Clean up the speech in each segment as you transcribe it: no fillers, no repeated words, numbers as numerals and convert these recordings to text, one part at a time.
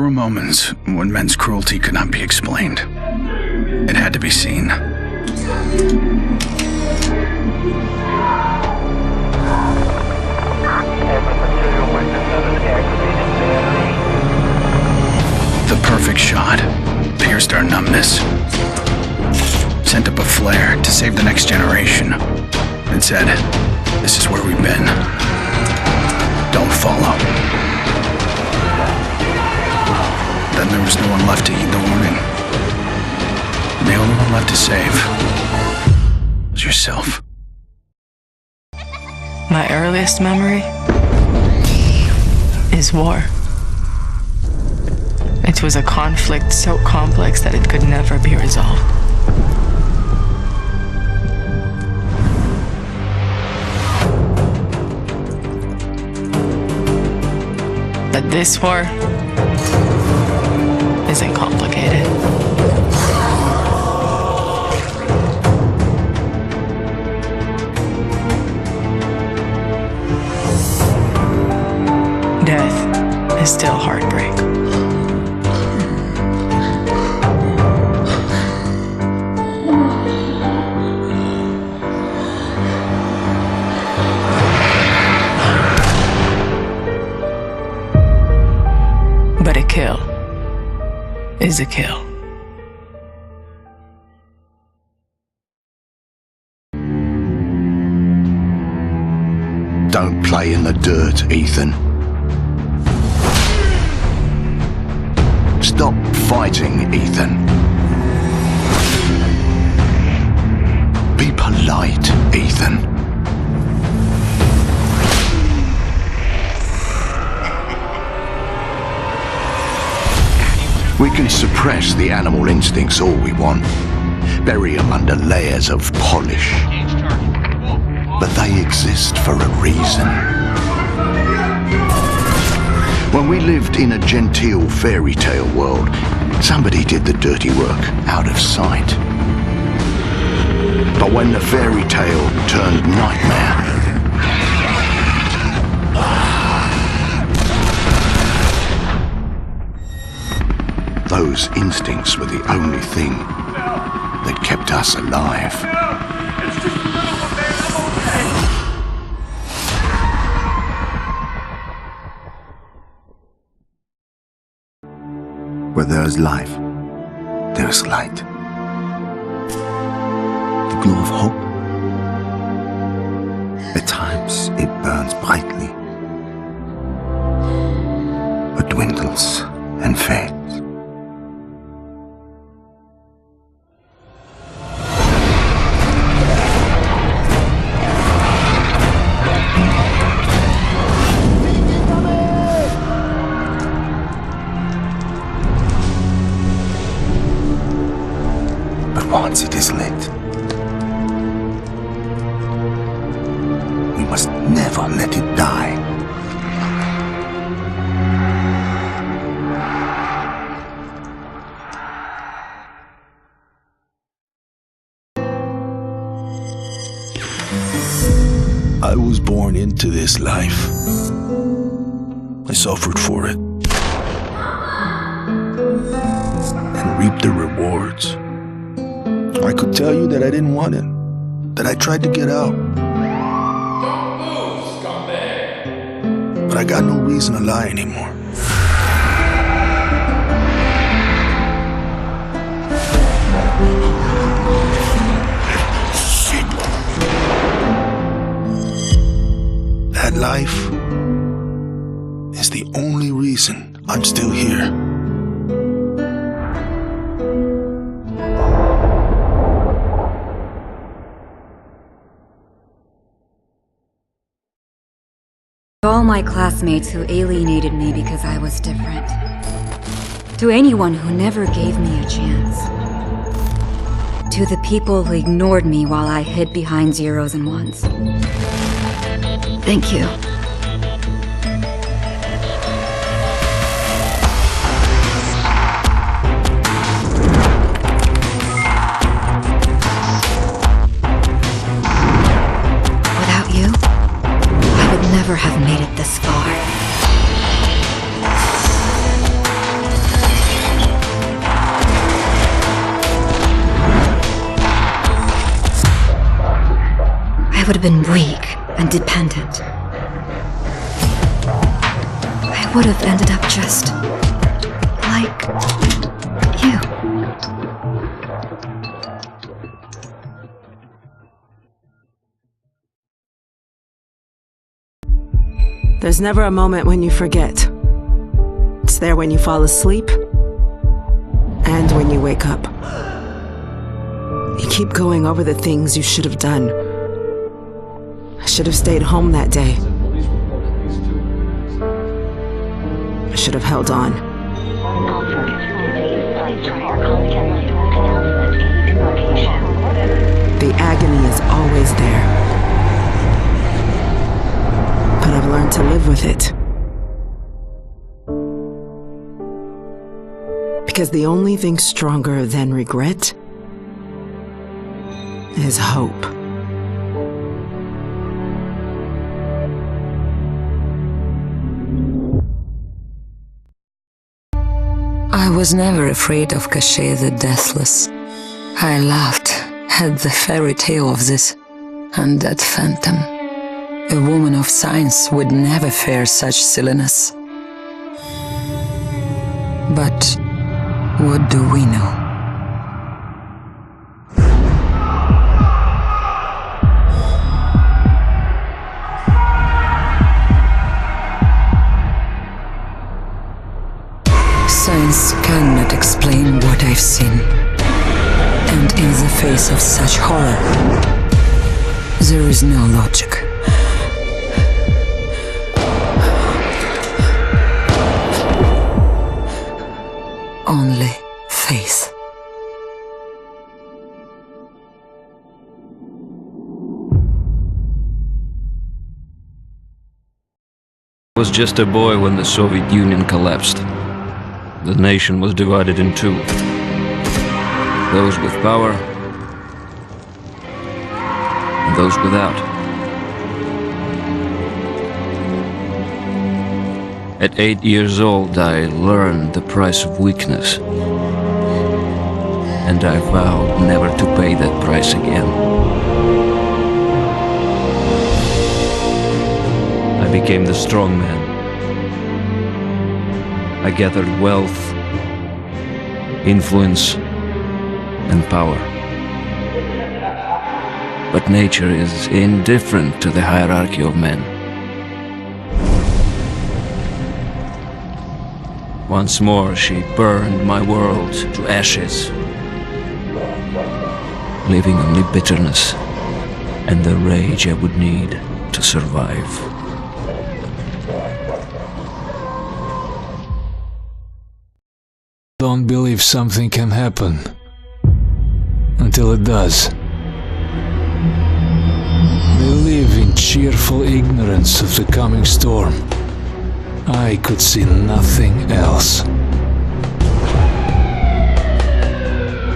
were moments when men's cruelty could not be explained. It had to be seen. The perfect shot pierced our numbness, sent up a flare to save the next generation, and said, "This is where we've been. Don't follow." Then there was no one left to heed the warning. And the only one left to save was yourself. My earliest memory is war. It was a conflict so complex that it could never be resolved. But this war isn't complicated. Death is still heartbreak. But a kill is a kill. Don't play in the dirt, Ethan. Stop fighting, Ethan. Be polite, Ethan. We can suppress the animal instincts all we want, bury them under layers of polish. But they exist for a reason. When we lived in a genteel fairy tale world, somebody did the dirty work out of sight. But when the fairy tale turned nightmare, those instincts were the only thing that kept us alive. Where there is life, there is light. The glow of hope. At times it burns brightly, but dwindles and fades. Once it is lit, we must never let it die. I was born into this life. I suffered for it and reaped the rewards. I could tell you that I didn't want it, that I tried to get out. Don't move, scumbag! But I got no reason to lie anymore. Shit. That life is the only reason I'm still here. All my classmates who alienated me because I was different. To anyone who never gave me a chance. To the people who ignored me while I hid behind zeros and ones. Thank you. Without you, I would never have made it this far. would have been weak and dependent. I would have ended up just like you. There's never a moment when you forget. It's there when you fall asleep and when you wake up. You keep going over the things you should have done. I should have stayed home that day. I should have held on. The agony is always there. But I've learned to live with it. Because the only thing stronger than regret is hope. I was never afraid of Cachet the Deathless. I laughed at the fairy tale of this undead phantom. A woman of science would never fear such silliness. But what do we know? Science cannot explain what I've seen. And in the face of such horror, there is no logic. Only faith. I was just a boy when the Soviet Union collapsed. The nation was divided in two. Those with power and those without. At 8 years old, I learned the price of weakness. And I vowed never to pay that price again. I became the strong man. I gathered wealth, influence, and power. But nature is indifferent to the hierarchy of men. Once more, she burned my world to ashes, leaving only bitterness and the rage I would need to survive. Don't believe something can happen until it does. They live in cheerful ignorance of the coming storm. I could see nothing else.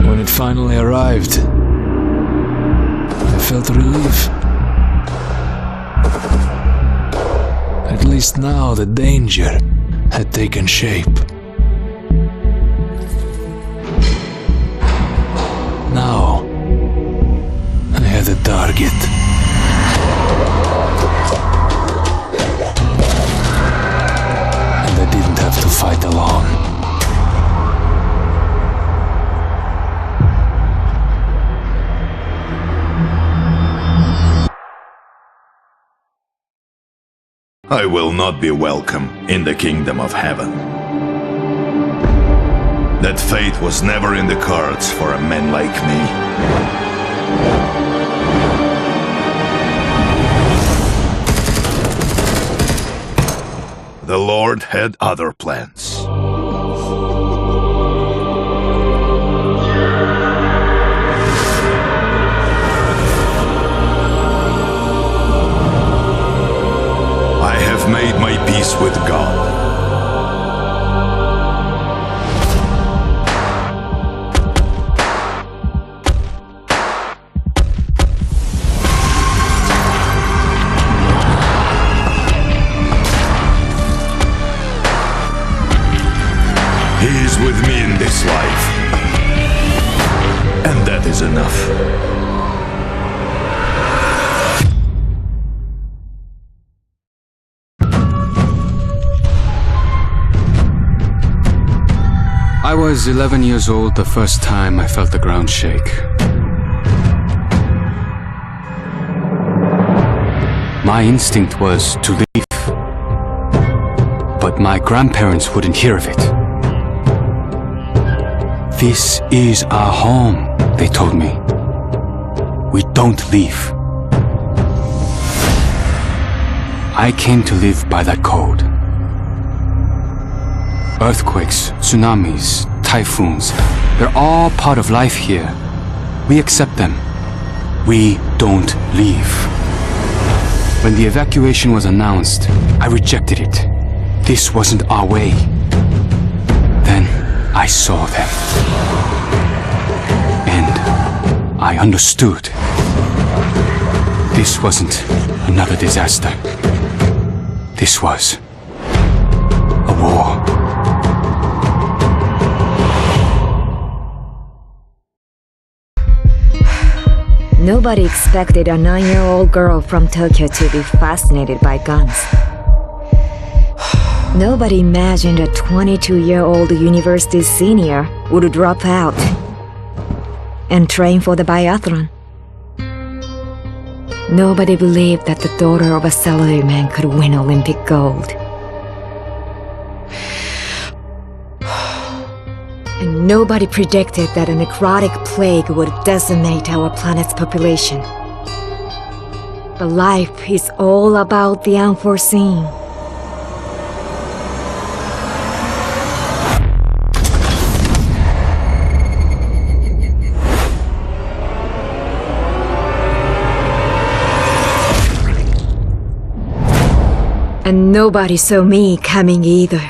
When it finally arrived, I felt relief. At least now the danger had taken shape. Now, I had a target. And I didn't have to fight alone. I will not be welcome in the kingdom of heaven. That fate was never in the cards for a man like me. The Lord had other plans. I have made my peace with God. He is with me in this life. And that is enough. I was 11 years old the first time I felt the ground shake. My instinct was to leave, but my grandparents wouldn't hear of it. This is our home, they told me. We don't leave. I came to live by that code. Earthquakes, tsunamis, typhoons, they're all part of life here. We accept them. We don't leave. When the evacuation was announced, I rejected it. This wasn't our way. Then I saw them. And I understood. This wasn't another disaster. This was a war. Nobody expected a 9-year-old girl from Tokyo to be fascinated by guns. Nobody imagined a 22-year-old university senior would drop out and train for the biathlon. Nobody believed that the daughter of a salaryman could win Olympic gold. And nobody predicted that a necrotic plague would decimate our planet's population. But life is all about the unforeseen. And nobody saw me coming either.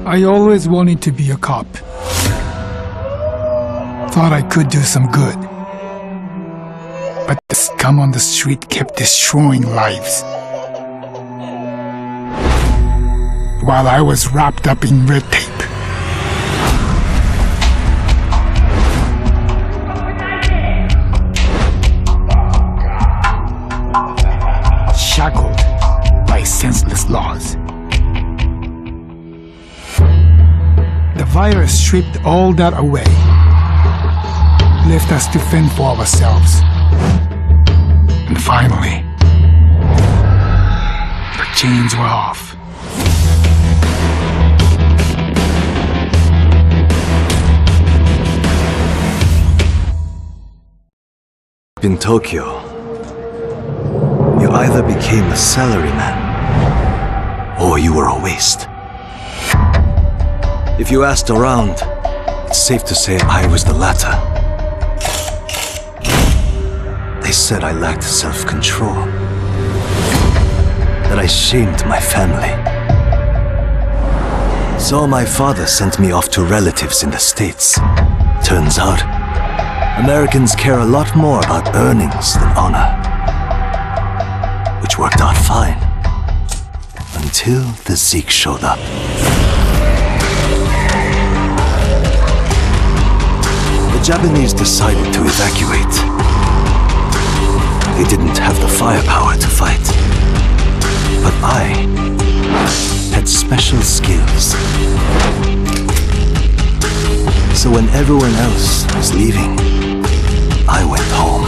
I always wanted to be a cop. Thought I could do some good. But the scum on the street kept destroying lives. While I was wrapped up in red tape. Shackled by senseless laws. The virus stripped all that away, left us to fend for ourselves. And finally, the chains were off. In Tokyo, you either became a salaryman, or you were a waste. If you asked around, it's safe to say I was the latter. They said I lacked self-control, that I shamed my family. So my father sent me off to relatives in the States. Turns out, Americans care a lot more about earnings than honor. Which worked out fine, until the Zeke showed up. The Japanese decided to evacuate. They didn't have the firepower to fight. But I had special skills. So when everyone else was leaving, I went home.